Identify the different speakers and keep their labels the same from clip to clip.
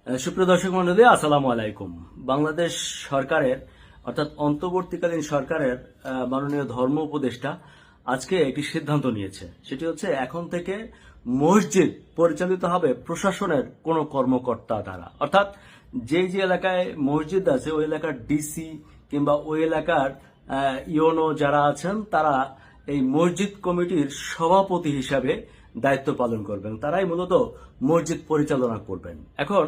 Speaker 1: সুপ্রিয় দর্শক মন্ডলী, আসসালামু আলাইকুম। বাংলাদেশ সরকারের অর্থাৎ অন্তর্বর্তীকালীন সরকারের মাননীয় ধর্ম উপদেষ্টা আজকে একটি সিদ্ধান্ত নিয়েছে। সেটি হচ্ছে এখন থেকে মসজিদ পরিচালিত হবে প্রশাসনের কোনো কর্মকর্তা দ্বারা। অর্থাৎ যে যে এলাকায় মসজিদ আছে ওই এলাকার ডিসি কিংবা ওই এলাকার ইওনো যারা আছেন তারা এই মসজিদ কমিটির সভাপতি হিসাবে দায়িত্ব পালন করবেন। তারাই মূলত মসজিদ পরিচালনা করবেন। এখন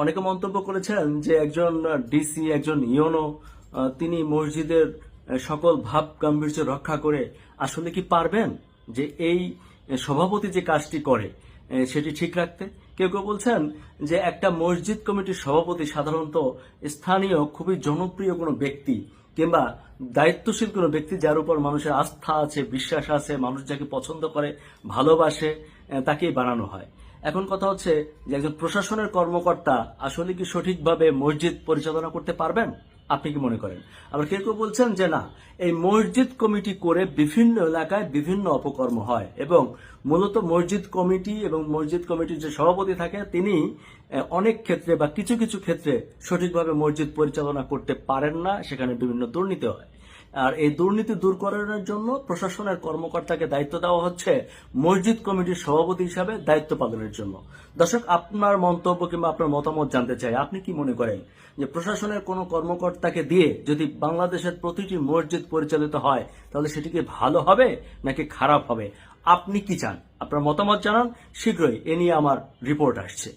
Speaker 1: অনেকে মন্তব্য করেছেন যে একজন ডিসি, একজন ইওনো তিনি মসজিদের সকল ভাব গাম্ভীর্য রক্ষা করে আসলে কি পারবেন যে এই সভাপতি যে কাজটি করে সেটি ঠিক রাখতে? কেউ কেউ বলছেন যে একটা মসজিদ কমিটির সভাপতি সাধারণত স্থানীয় খুবই জনপ্রিয় কোনো ব্যক্তি কিংবা দায়িত্বশীল কোনো ব্যক্তি যার উপর মানুষের আস্থা আছে, বিশ্বাস আছে, মানুষ যাকে পছন্দ করে, ভালোবাসে, তাকেই বানানো হয়। এখন কথা হচ্ছে যে একজন প্রশাসনের কর্মকর্তা আসলে কি সঠিকভাবে মসজিদ পরিচালনা করতে পারবেন? আপনি কি মনে করেন? আবার কেউ কেউ বলছেন যে না, এই মসজিদ কমিটি করে বিভিন্ন এলাকায় বিভিন্ন অপকর্ম হয় এবং মূলত মসজিদ কমিটি এবং মসজিদ কমিটির যে সভাপতি থাকে তিনি অনেক ক্ষেত্রে বা কিছু কিছু ক্ষেত্রে সঠিকভাবে মসজিদ পরিচালনা করতে পারেন না, সেখানে বিভিন্ন দুর্নীতি হয়। আর এই দুর্নীতি দূর করানোর জন্য প্রশাসনের কর্মকর্তাকে দায়িত্ব দেওয়া হচ্ছে মসজিদ কমিটির সভাপতি হিসাবে দায়িত্ব পালনের জন্য। দর্শক, আপনার মন্তব্য কিংবা আপনার মতামত জানতে চাই। আপনি কি মনে করেন যে প্রশাসনের কোনো কর্মকর্তাকে দিয়ে যদি বাংলাদেশের প্রতিটি মসজিদ পরিচালিত হয় তাহলে সেটি কি ভালো হবে নাকি খারাপ হবে? আপনি কি চান? আপনার মতামত জানান। শীঘ্রই এ নিয়ে আমার রিপোর্ট আসছে।